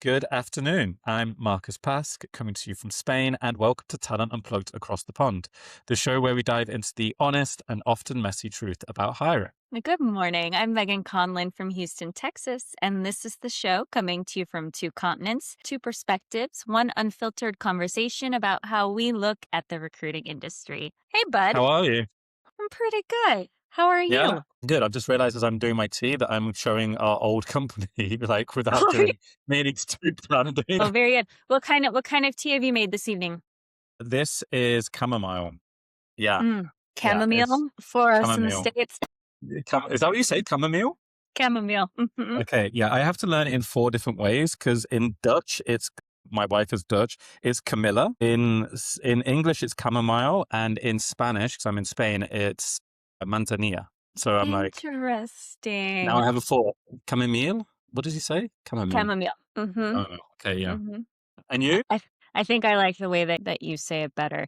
Good afternoon. I'm Marcus Pask, coming to you from Spain, and welcome to Talent Unplugged Across the Pond, the show where we dive into the honest and often messy truth about hiring. Good morning. I'm Megan Conlon from Houston, Texas, and this is the show coming to you from two continents, two perspectives, one unfiltered conversation about how we look at the recruiting industry. Hey, bud. How are you? I'm pretty good. How are Yeah, you? good. I've just realized as I'm doing my tea that I'm showing our old company, like without doing meaning to branding. Oh, very good. What kind of tea have you made this evening? This is chamomile. Yeah, yeah, it's Chamomile for us in the chamomile. States. Is that what you say? Chamomile? Chamomile. Okay, yeah, I have to learn it in four different ways because in Dutch, my wife is Dutch, it's Camilla. In English, it's chamomile, and in Spanish, because I'm in Spain, it's manzanilla. So I'm like, now Interesting. I have a four. Chamomile? What does he say? Chamomile. Chamomile. Oh, okay, yeah. Mm-hmm. And you? I think I like the way that you say it better.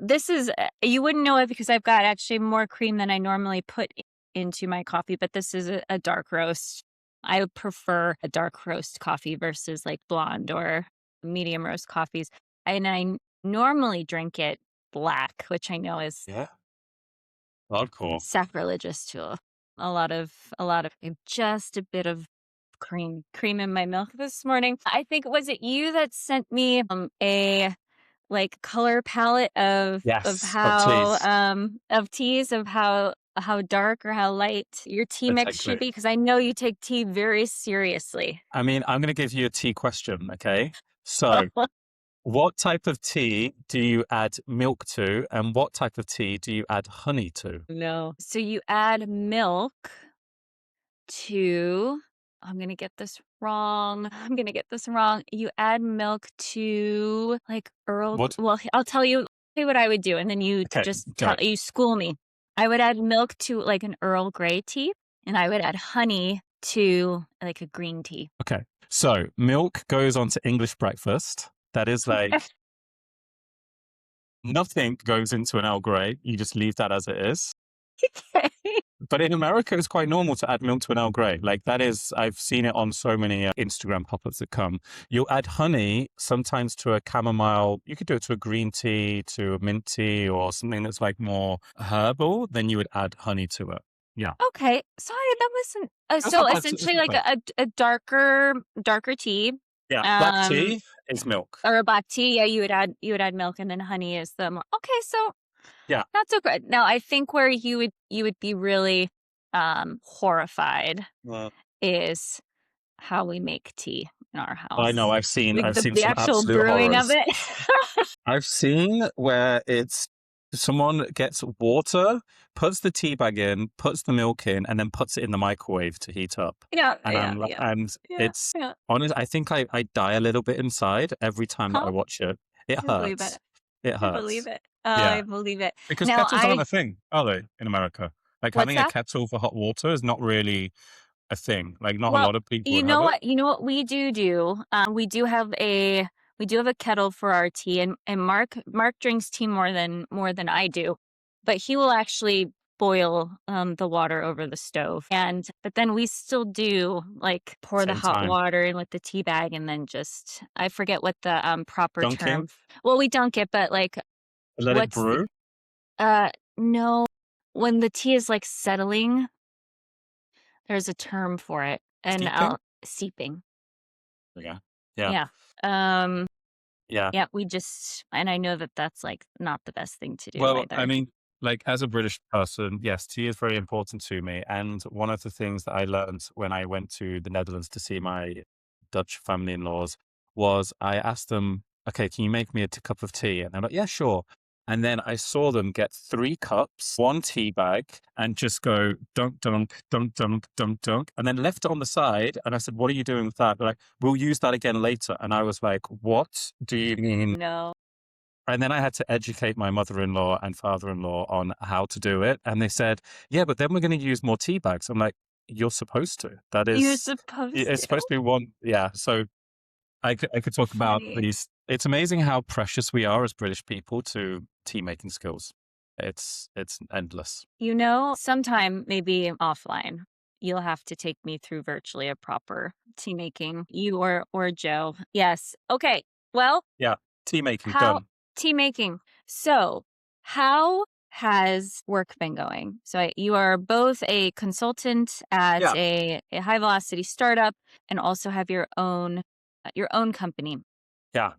This is, you wouldn't know it because I've got actually more cream than I normally put into my coffee, but this is a dark roast. I prefer a dark roast coffee versus like blonde or medium roast coffees. And I normally drink it black, which I know is Yeah. Hardcore. sacrilegious to a lot of just a bit of cream in my milk this morning. I think, was it you that sent me a like color palette of Yes, of teas. of teas, of how dark or how light your tea mix should Exactly. be? Because I know you take tea very seriously. I mean, I'm going to give you a tea question, okay? So, what type of tea do you add milk to, and what type of tea do you add honey to? No. So you add milk to, I'm going to get this wrong. You add milk to like What? well, I'll tell you what I would do, and then you Okay, just go. you school me. I would add milk to like an Earl Grey tea, and I would add honey to like a green tea. Okay, so milk goes on to English breakfast. That is like nothing goes into an Earl Grey. You just leave that as it is. But in America, it's quite normal to add milk to an Earl Grey. Like that is, I've seen it on so many Instagram pop-ups that come. You'll add honey sometimes to a chamomile. You could do it to a green tea, to a mint tea, or something that's like more herbal. Then you would add honey to it. Yeah. Okay, sorry, that wasn't That's so not bad. It's essentially not like bad. a darker tea. Yeah. Black Um, tea is milk. or a black tea, yeah, you would add milk, and then honey is the more okay, so Yeah. not so good. Now, I think where you would be really horrified Well, is how we make tea in our I know. house. I've seen. Like I've seen the some actual absolute brewing of horrors. it. I've seen where it's someone gets water, puts the tea bag in, puts the milk in, and then puts it in the microwave to heat up. Yeah, And yeah, yeah, and yeah, it's yeah. honest. I think I die a little bit inside every time that I Huh? watch it. It I believe it. hurts. It I believe hurts. it. Yeah, I believe it. because Now kettles aren't I a thing, are they, in America? Like what's having a that? kettle for hot water is not really a thing. Like not a Well, lot of people you would know have it. what? You know what we do? We do have a kettle for our tea, and Mark drinks tea more than I do, but he will actually boil the water over the stove, but then we still do like pour the Same hot time. water in with the tea bag, and then just I forget what the proper Dunking, term. Well, we dunk it, but like let it what's the brew. no, when the tea is like settling, there's a term for it, and Steeping. seeping. Yeah. Yeah. Yeah. Um, Yeah. yeah, and I know that that's like not the best thing to do Well, I either. mean, like as a British person, yes, tea is very important to me. And one of the things that I learned when I went to the Netherlands to see my Dutch family in laws was I asked them, okay, can you make me a cup of tea? And they're like, yeah, sure. And then I saw them get 3 cups, one tea bag, and just go dunk, dunk, dunk, dunk, dunk, dunk, and then left it on the side. And I said, what are you doing with that? They're like, we'll use that again later. And I was like, what do you mean? No. And then I had to educate my mother-in-law and father-in-law on how to do it. And they said, yeah, but then we're going to use more tea bags. I'm like, you're supposed to. That You're is, supposed it's to. supposed to be one. Yeah. So I could talk about Funny. these. It's amazing how precious we are as British people to tea making skills. It's endless. Sometime maybe offline, you'll have to take me through virtually a proper tea making, you or Joe. Yes. Okay. Well, Yeah. Tea making how done. tea making. So, how has work been going? So, you are both a consultant at Yeah. a high velocity startup and also have your own company. Yeah.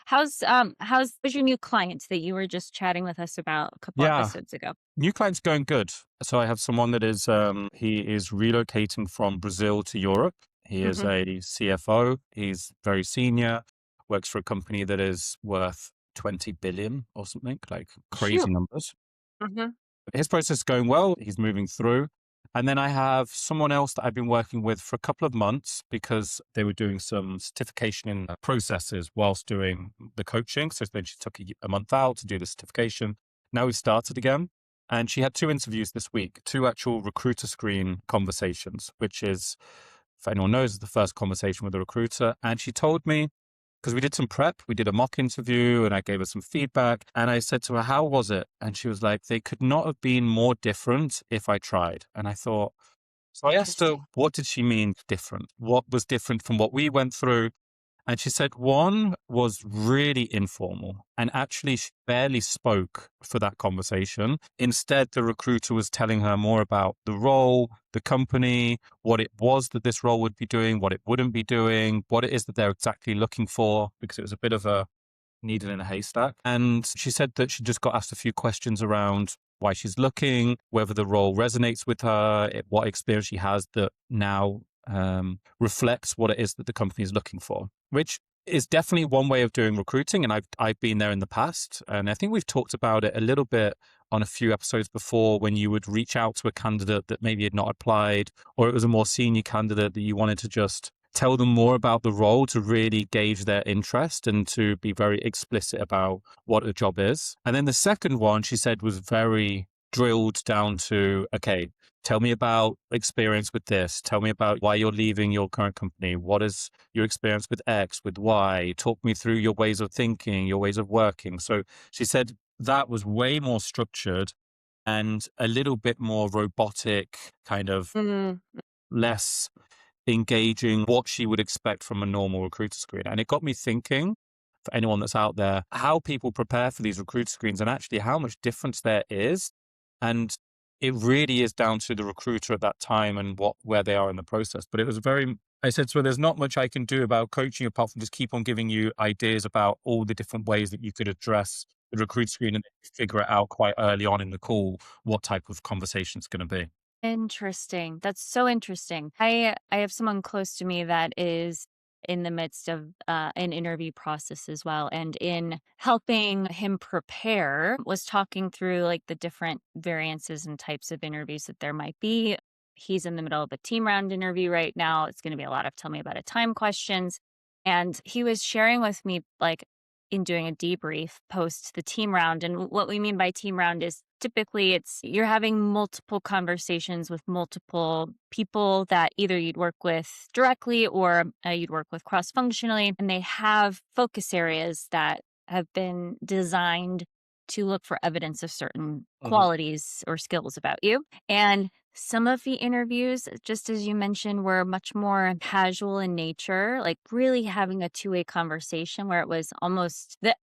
How's was your new client that you were just chatting with us about a couple Yeah. episodes ago? New client's going good. So I have someone that is, he is relocating from Brazil to Europe. He is Mhm. a CFO. He's very senior, works for a company that is worth 20 billion or something, like Phew. crazy numbers. Mhm. His process is going well. He's moving through. And then I have someone else that I've been working with for a couple of months because they were doing some certification in processes whilst doing the coaching. So then she took a month out to do the certification. Now we've started again. And she had 2 interviews this week, 2 actual recruiter screen conversations, which is, if anyone knows, is the first conversation with a recruiter. And she told me, because we did some prep, we did a mock interview and I gave her some feedback. And I said to her, how was it? And she was like, they could not have been more different if I tried. And I thought, so I asked her, Interesting. what did she mean different? What was different from what we went through? And she said one was really informal and actually she barely spoke for that conversation. Instead, the recruiter was telling her more about the role, the company, what it was that this role would be doing, what it wouldn't be doing, what it is that they're exactly looking for, because it was a bit of a needle in a haystack. And she said that she just got asked a few questions around why she's looking, whether the role resonates with her, what experience she has that now reflects what it is that the company is looking for, which is definitely one way of doing recruiting. And I've been there in the past. And I think we've talked about it a little bit on a few episodes before when you would reach out to a candidate that maybe had not applied, or it was a more senior candidate that you wanted to just tell them more about the role to really gauge their interest and to be very explicit about what the job is. And then the second one, she said, was very drilled down to, okay, tell me about experience with this. Tell me about why you're leaving your current company. What is your experience with X, with Y? Talk me through your ways of thinking, your ways of working. So she said that was way more structured and a little bit more robotic, kind of Mm. less engaging what she would expect from a normal recruiter screen. And it got me thinking, for anyone that's out there, how people prepare for these recruiter screens and actually how much difference there is. And it really is down to the recruiter at that time and where they are in the process. But it was I said to her, there's not much I can do about coaching apart from just keep on giving you ideas about all the different ways that you could address the recruit screen and figure it out quite early on in the call what type of conversation it's going to be. Interesting. That's so interesting. I have someone close to me that is in the midst of an interview process as well, and in helping him prepare, was talking through like the different variances and types of interviews that there might be. He's in the middle of a team round interview right now. It's going to be a lot of tell me about a time questions, and he was sharing with me like in doing a debrief post the team round. And what we mean by team round is typically it's you're having multiple conversations with multiple people that either you'd work with directly or you'd work with cross functionally. And they have focus areas that have been designed to look for evidence of certain Mhm. qualities or skills about you. And some of the interviews, just as you mentioned, were much more casual in nature, like really having a two-way conversation where it was almost the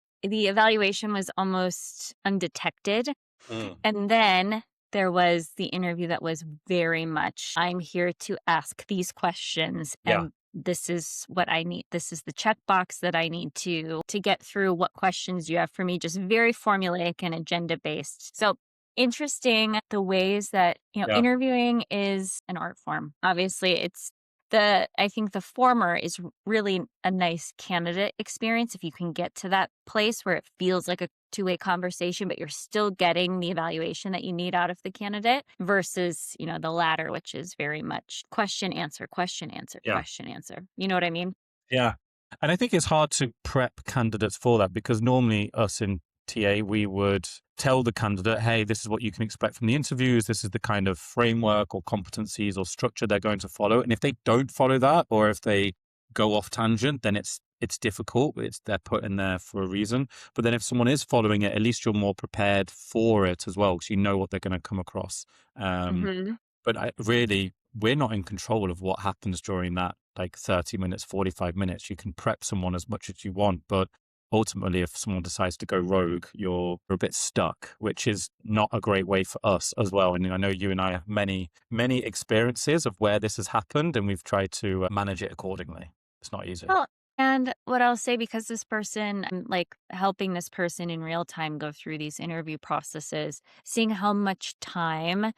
evaluation was almost undetected. Mm. And then there was the interview that was very much, I'm here to ask these questions Yeah. and this is what I need. This is the checkbox that I need to get through. What questions you have for me? Just very formulaic and agenda based. So interesting the ways that, Yeah. interviewing is an art form. Obviously, I think the former is really a nice candidate experience if you can get to that place where it feels like a two-way conversation, but you're still getting the evaluation that you need out of the candidate versus, the latter, which is very much question, answer, question, answer, Yeah. question, answer. You know what I mean? Yeah. And I think it's hard to prep candidates for that because normally us in TA, we would tell the candidate, hey, this is what you can expect from the interviews. This is the kind of framework or competencies or structure they're going to follow. And if they don't follow that, or if they go off tangent, then it's difficult. They're put in there for a reason. But then if someone is following it, at least you're more prepared for it as well, because you know what they're going to come across. Um, Hmm. but really, we're not in control of what happens during that like 30 minutes, 45 minutes. You can prep someone as much as you want, but ultimately, if someone decides to go rogue, you're a bit stuck, which is not a great way for us as well. And I know you and I have many, many experiences of where this has happened, and we've tried to manage it accordingly. It's not easy. Well, and what I'll say, because this person, I'm like helping this person in real time go through these interview processes, seeing how much time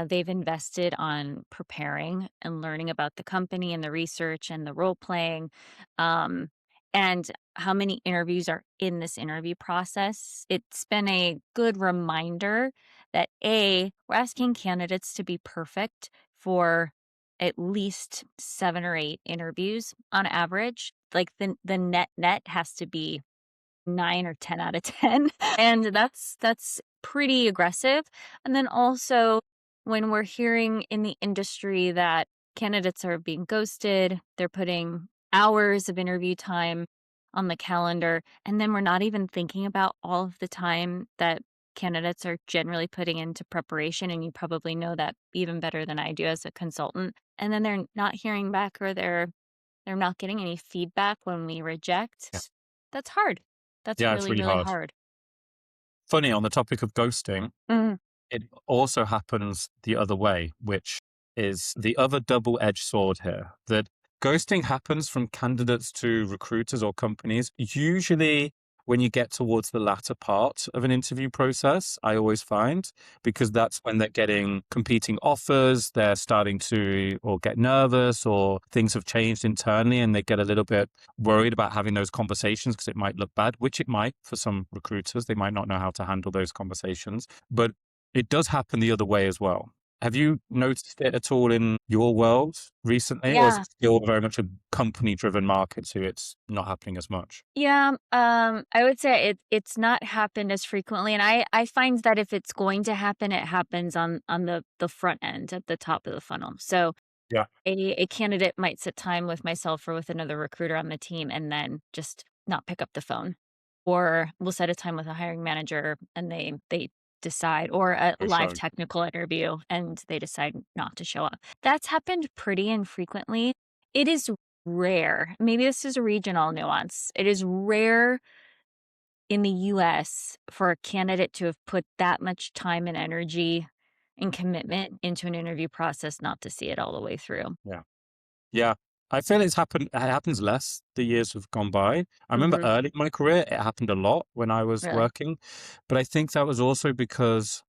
they've invested on preparing and learning about the company and the research and the role playing, um, and how many interviews are in this interview process. It's been a good reminder that we're asking candidates to be perfect for at least 7 or 8 interviews on average. Like the net has to be 9 or 10 out of 10. And that's pretty aggressive. And then also when we're hearing in the industry that candidates are being ghosted, they're putting hours of interview time on the calendar, and then we're not even thinking about all of the time that candidates are generally putting into preparation, and you probably know that even better than I do as a consultant. And then they're not hearing back, or they're not getting any feedback when we Yeah. reject. That's hard. That's Yeah, it's really, really really hard. hard. Funny, on the topic of ghosting, Mm, it also happens the other way, which is the other double-edged sword here. That ghosting happens from candidates to recruiters or companies, usually when you get towards the latter part of an interview process, I always find, because that's when they're getting competing offers, they're starting to or get nervous, or things have changed internally and they get a little bit worried about having those conversations because it might look bad, which it might for some recruiters. They might not know how to handle those conversations. But it does happen the other way as well. Have you noticed it at all in your world recently, or is yeah. it still very much a company-driven market, so it's not happening as much? Yeah, I would say it's not happened as frequently, and I find that if it's going to happen, it happens on the front end at the top of the funnel. So Yeah, a candidate might set time with myself or with another recruiter on the team and then just not pick up the phone. Or we'll set a time with a hiring manager and they decide, or a for live sure. technical interview and they decide not to show up. That's happened pretty infrequently. It is rare. Maybe this is a regional nuance. It is rare in the US for a candidate to have put that much time and energy and commitment into an interview process not to see it all the way through. Yeah. Yeah. I feel it happens less the years have gone by. I remember Mhm. early in my career, it happened a lot when I was Really? working, but I think that was also because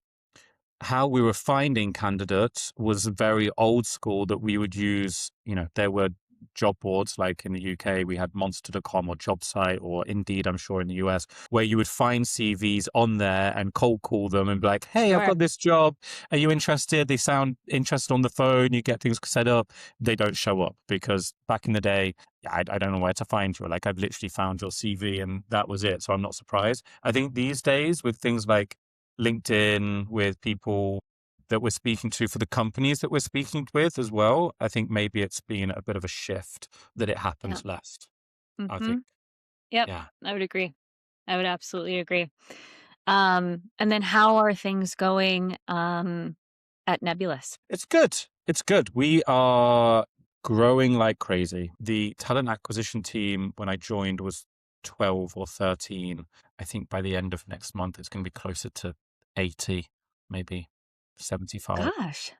how we were finding candidates was very old school, that we would use, there were job boards like in the UK, we had monster.com or JobSite, or Indeed, I'm sure in the US, where you would find CVs on there and cold call them and be like, hey, I've Sure. got this job. Are you interested? They sound interested on the phone. You get things set up. They don't show up because back in the day, I don't know where to find you. Like I've literally found your CV and that was it. So I'm not surprised. I think these days with things like LinkedIn, with people that we're speaking to for the companies that we're speaking with as well, I think maybe it's been a bit of a shift that it Yeah. happens less. I think, Mhm. Yep. yeah. I would agree. I would absolutely agree. And then how are things going, at Nebulous? It's good. It's good. We are growing like crazy. The talent acquisition team, when I joined, was 12 or 13. I think by the end of next month, it's going to be closer to 80, maybe 75. Gosh.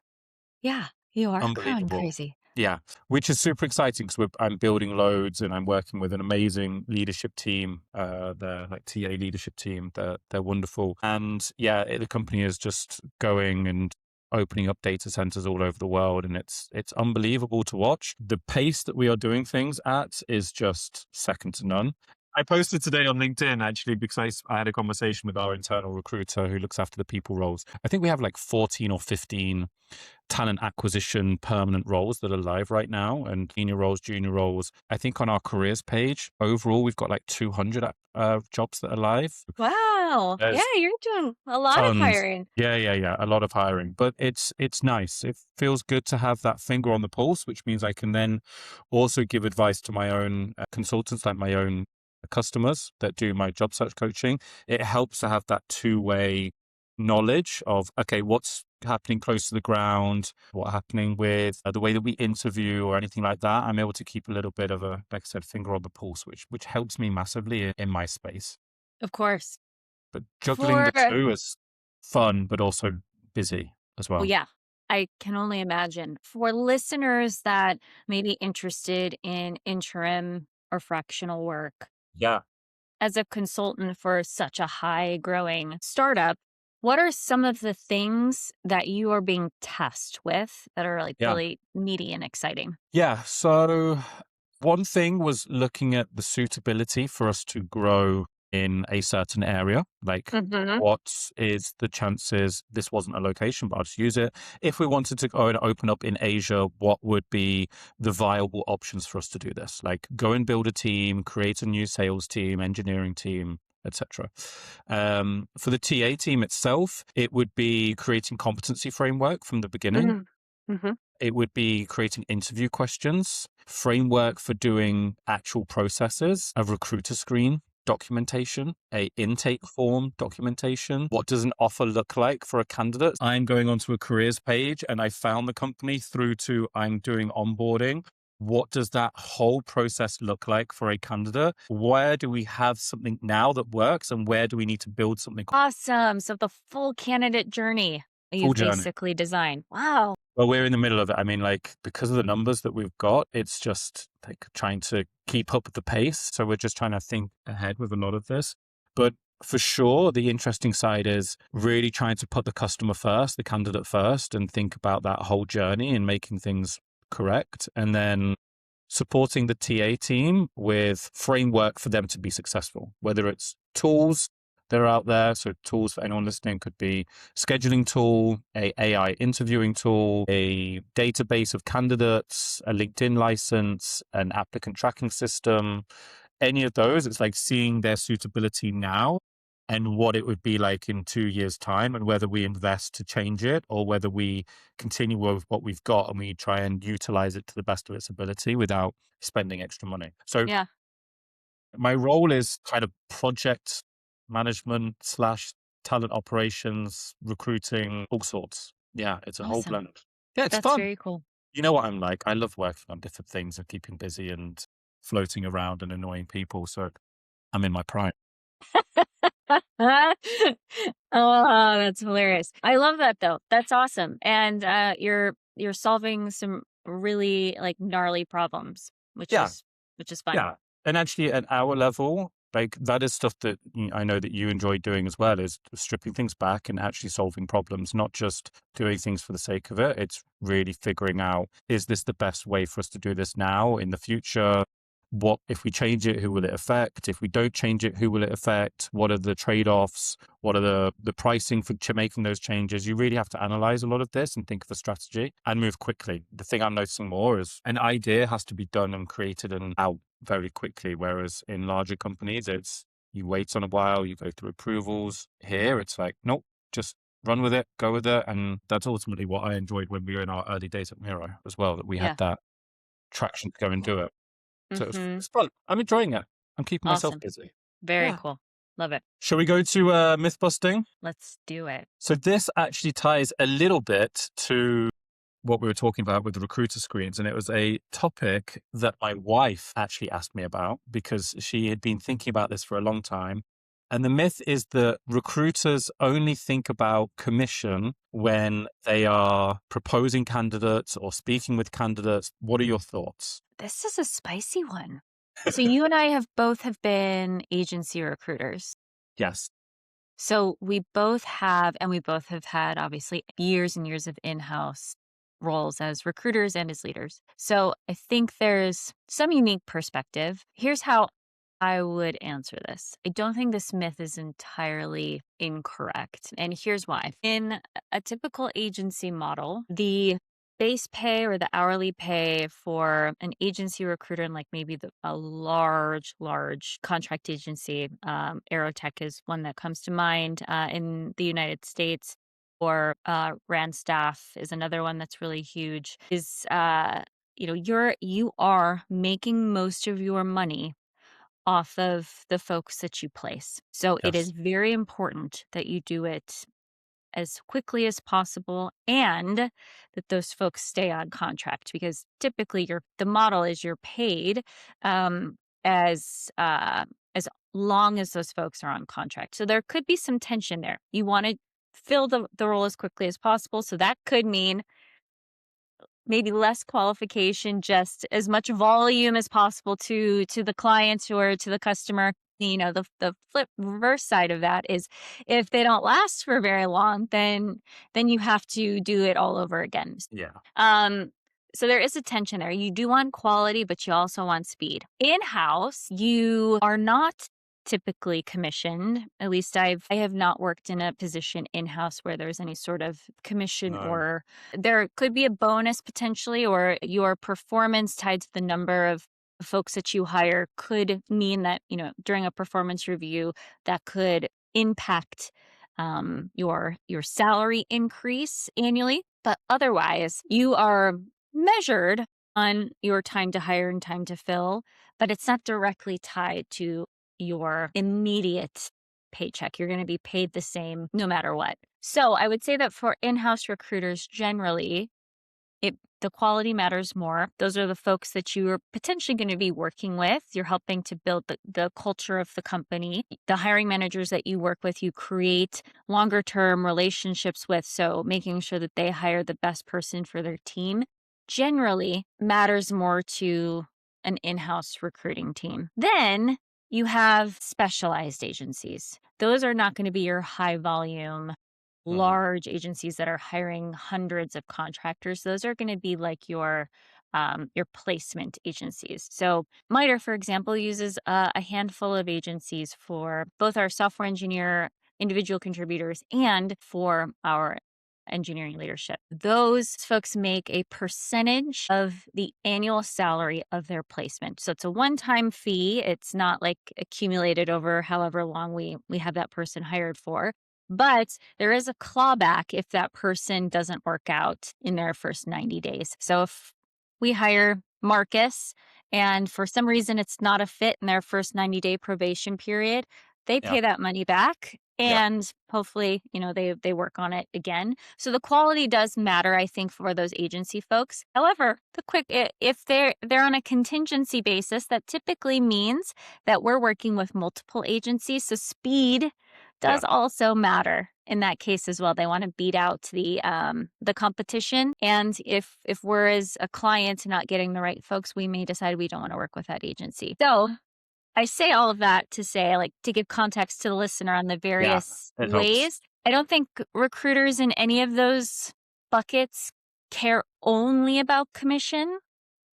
Yeah, you are growing Unbelievable. crazy. Yeah, which is super exciting because I'm building loads and I'm working with an amazing leadership team. They're like TA leadership team. They're wonderful, and yeah, the company is just going and opening up data centers all over the world, and it's unbelievable to watch. The pace that we are doing things at is just second to none. I posted today on LinkedIn actually because I had a conversation with our internal recruiter who looks after the people roles. I think we have like 14 or 15 talent acquisition permanent roles that are live right now, and senior roles, junior roles. I think on our careers page overall, we've got like 200 jobs that are live. Wow. Yeah, There's you're doing a lot of tons. hiring. Yeah. A lot of hiring, but it's nice. It feels good to have that finger on the pulse, which means I can then also give advice to my own consultants, like my own customers that do my job search coaching. It helps to have that two-way knowledge of, okay, what's happening close to the ground, what's happening with the way that we interview or anything like that. I'm able to keep a little bit of a, like I said, finger on the pulse, which helps me massively in my space. Of course. But juggling For the two is fun, but also busy as Well, well. yeah, I can only imagine. For listeners that may be interested in interim or fractional work, Yeah. as a consultant for such a high growing startup, what are some of the things that you are being tasked with that are like Yeah. really meaty and exciting? Yeah. So one thing was looking at the suitability for us to grow in a certain area. Like, Hmm. what is the chances? This wasn't a location, but I'll just use it. If we wanted to go and open up in Asia, what would be the viable options for us to do this? Like, go and build a team, create a new sales team, engineering team, etc. For the TA team itself, it would be creating competency framework from the beginning. Hmm. Hmm. It would be creating interview questions, framework for doing actual processes, a recruiter screen documentation, a intake form documentation. What does an offer look like for a candidate? I'm going onto a careers page and I found the company through to I'm doing onboarding. What does that whole process look like for a candidate? Where do we have something now that works and where do we need to build something? Awesome. So the full candidate journey Full you've journey. basically designed. Wow. Well, we're in the middle of it. I mean, like, because of the numbers that we've got, it's just like trying to keep up with the pace. So we're just trying to think ahead with a lot of this. But for sure, the interesting side is really trying to put the customer first, the candidate first, and think about that whole journey and making things correct. And then supporting the TA team with framework for them to be successful, whether it's tools that are out there. So tools for anyone listening could be scheduling tool, a AI interviewing tool, a database of candidates, a LinkedIn license, an applicant tracking system, any of those. It's like seeing their suitability now and what it would be like in 2 years' time, and whether we invest to change it or whether we continue with what we've got and we try and utilize it to the best of its ability without spending extra money. So Yeah. my role is kind of project management slash talent operations, recruiting, all sorts. Yeah, it's a whole Awesome. blend. Yeah, it's That's fun. very cool. You know what I'm like. I love working on different things and keeping busy and floating around and annoying people. So I'm in my prime. Oh, that's hilarious. I love that though. That's awesome. And you're solving some really like gnarly problems, Yeah, which is fun. yeah. And actually, at our level, like that is stuff that I know that you enjoy doing as well, is stripping things back and actually solving problems, not just doing things for the sake of it. It's really figuring out, is this the best way for us to do this now, in the future? What if we change it, who will it affect? If we don't change it, who will it affect? What are the trade-offs? What are the pricing for making those changes? You really have to analyze a lot of this and think of a strategy and move quickly. The thing I'm noticing more is an idea has to be done and created and out very quickly. Whereas in larger companies, it's you wait on a while, you go through approvals. Here, it's like, nope, just run with it, go with it. And that's ultimately what I enjoyed when we were in our early days at Miro as well, that we had Yeah. that traction to go and do it. So Mm-hmm. it's fun. I'm enjoying it. I'm keeping myself Awesome. busy. Very Yeah. cool. Love it. Shall we go to myth busting? Let's do it. So this actually ties a little bit to what we were talking about with the recruiter screens. And it was a topic that my wife actually asked me about because she had been thinking about this for a long time. And the myth is that recruiters only think about commission when they are proposing candidates or speaking with candidates. What are your thoughts? This is a spicy one. So you and I have both have been agency recruiters. Yes. So we both have had obviously years and years of in-house roles as recruiters and as leaders. So I think there's some unique perspective. Here's how I would answer this. I don't think this myth is entirely incorrect. And here's why. In a typical agency model, the base pay or the hourly pay for an agency recruiter and like maybe a large contract agency, Aerotech is one that comes to mind in the United States, or Randstaff is another one that's really huge. Is you are making most of your money off of the folks that you place. So it is Yes. very important that you do it as quickly as possible and that those folks stay on contract, because typically the model is you're paid um, as long as those folks are on contract. So there could be some tension there. You want to fill the role as quickly as possible. So that could mean maybe less qualification, just as much volume as possible to the clients or to the customer. The flip reverse side of that is if they don't last for very long, then you have to do it all over again. Yeah. Um, so there is a tension there. You do want quality, but you also want speed. In-house, you are not typically commissioned. At least I have not worked in a position in-house where there's any sort of commission, No. or there could be a bonus potentially, or your performance tied to the number of folks that you hire could mean that, during a performance review that could impact your salary increase annually. But otherwise, you are measured on your time to hire and time to fill, but it's not directly tied to your immediate paycheck. You're going to be paid the same no matter what. So I would say that for in-house recruiters, generally, the quality matters more. Those are the folks that you are potentially going to be working with. You're helping to build the culture of the company. The hiring managers that you work with, you create longer term relationships with. So making sure that they hire the best person for their team generally matters more to an in-house recruiting team. Then you have specialized agencies. Those are not going to be your high volume Mhm. large agencies that are hiring hundreds of contractors. Those are going to be like your placement agencies. So MITRE, for example, uses a handful of agencies for both our software engineer individual contributors and for our engineering leadership. Those folks make a percentage of the annual salary of their placement. So it's a one-time fee. It's not like accumulated over however long we have that person hired for. But there is a clawback if that person doesn't work out in their first 90 days. So if we hire Marcus and for some reason it's not a fit in their first 90-day probation period, they Yeah. pay that money back Yeah. and hopefully, they work on it again. So the quality does matter, I think, for those agency folks. However, if they're on a contingency basis, that typically means that we're working with multiple agencies. So speed Yeah. does also matter in that case as well. They want to beat out the competition, and if we're as a client not getting the right folks, we may decide we don't want to work with that agency. So I say all of that to say, like, to give context to the listener on the Yeah. various It helps. ways. I don't think recruiters in any of those buckets care only about commission.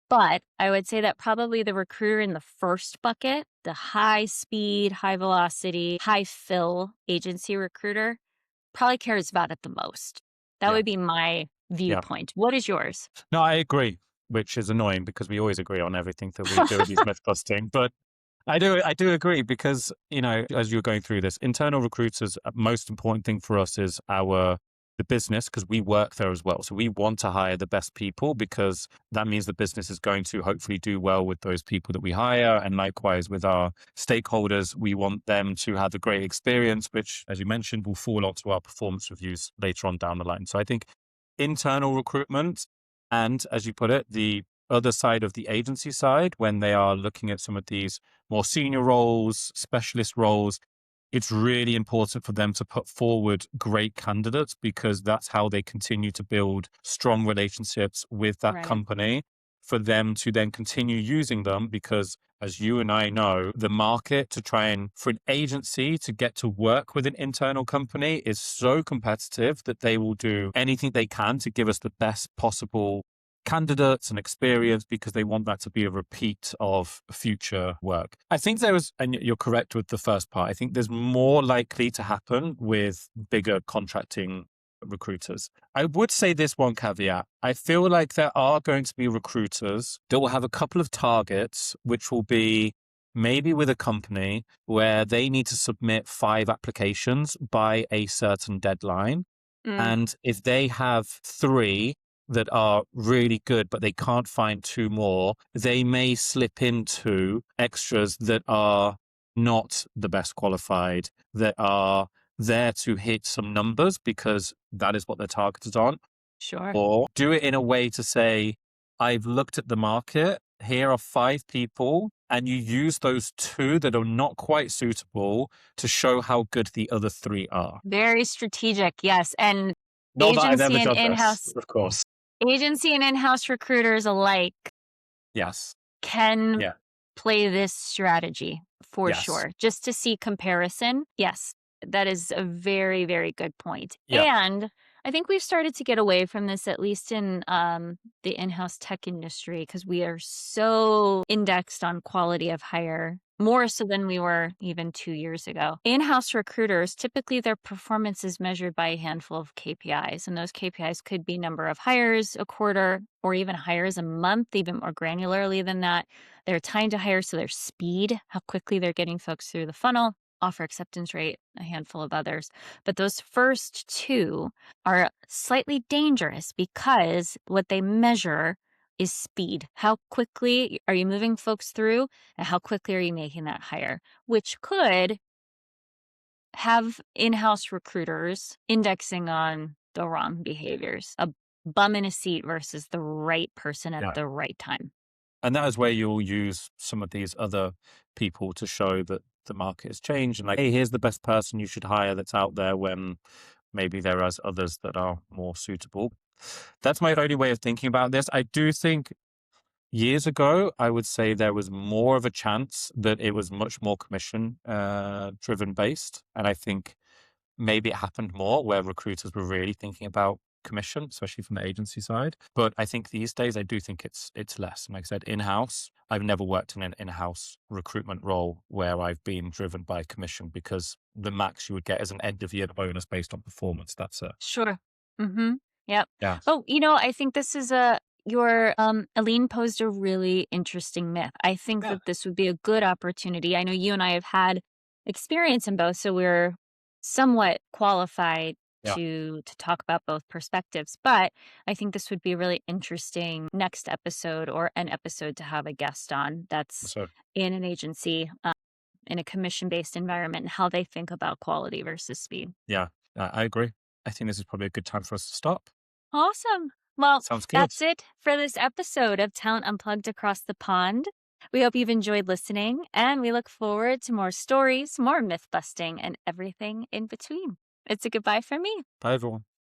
But I would say that probably the recruiter in the first bucket, the high speed, high velocity, high fill agency recruiter, probably cares about it the most. That Yeah. would be my Yeah. viewpoint. What is yours? No, I agree, which is annoying because we always agree on everything that we do in these myth busting. But I do agree because, as you're going through this, internal recruiters, most important thing for us is the business, because we work there as well. So we want to hire the best people because that means the business is going to hopefully do well with those people that we hire. And likewise with our stakeholders, we want them to have a great experience, which, as you mentioned, will fall onto our performance reviews later on down the line. So I think internal recruitment and, as you put it, the other side of the agency side, when they are looking at some of these more senior roles, specialist roles, it's really important for them to put forward great candidates because that's how they continue to build strong relationships with that Right. company, for them to then continue using them. Because as you and I know, the market to try and for an agency to get to work with an internal company is so competitive that they will do anything they can to give us the best possible candidates and experience because they want that to be a repeat of future work. I think and you're correct with the first part, I think there's more likely to happen with bigger contracting recruiters. I would say this one caveat. I feel like there are going to be recruiters that will have a couple of targets, which will be maybe with a company where they need to submit 5 applications by a certain deadline. Mm, And if they have 3 that are really good, but they can't find 2 more, they may slip into extras that are not the best qualified, that are there to hit some numbers because that is what they're targeted on, Sure. or do it in a way to say, I've looked at the market. Here are 5 people, and you use those 2 that are not quite suitable to show how good the other 3 are. Very strategic, yes. And Not that I've agency ever and done this, in-house of course. agency and in-house recruiters alike Yes. can Yeah. play this strategy for Yes. sure, just to see comparison. Yes, that is a very, very good point. Yeah. And I think we've started to get away from this, at least in the in house tech industry, because we are so indexed on quality of hire. More so than we were even 2 years ago. In house recruiters, typically their performance is measured by a handful of KPIs. And those KPIs could be number of hires a quarter or even hires a month, even more granularly than that. Their time to hire, so their speed, how quickly they're getting folks through the funnel, offer acceptance rate, a handful of others. But those first 2 are slightly dangerous because what they measure is speed. How quickly are you moving folks through, and how quickly are you making that hire, which could have in house recruiters indexing on the wrong behaviors, a bum in a seat versus the right person at Yeah. the right time. And that is where you'll use some of these other people to show that the market has changed and like, hey, here's the best person you should hire that's out there when maybe there are others that are more suitable. That's my only way of thinking about this. I do think years ago, I would say there was more of a chance that it was much more commission driven based. And I think maybe it happened more where recruiters were really thinking about commission, especially from the agency side. But I think these days, I do think it's less. And like I said, in-house, I've never worked in an in-house recruitment role where I've been driven by commission because the max you would get is an end of year bonus based on performance. That's it. Sure. Mm-hmm. Yep. Yeah. Oh, I think this is your Aline posed a really interesting myth. I think Yeah. that this would be a good opportunity. I know you and I have had experience in both, so we're somewhat qualified Yeah. to talk about both perspectives. But I think this would be a really interesting next episode or an episode to have a guest on that's So in an agency in a commission based environment and how they think about quality versus speed. yeah, I agree. I think this is probably a good time for us to stop. Awesome. Well, Sounds good. that's it for this episode of Talent Unplugged Across the Pond. We hope you've enjoyed listening, and we look forward to more stories, more myth busting, and everything in between. It's a goodbye from me. Bye, everyone.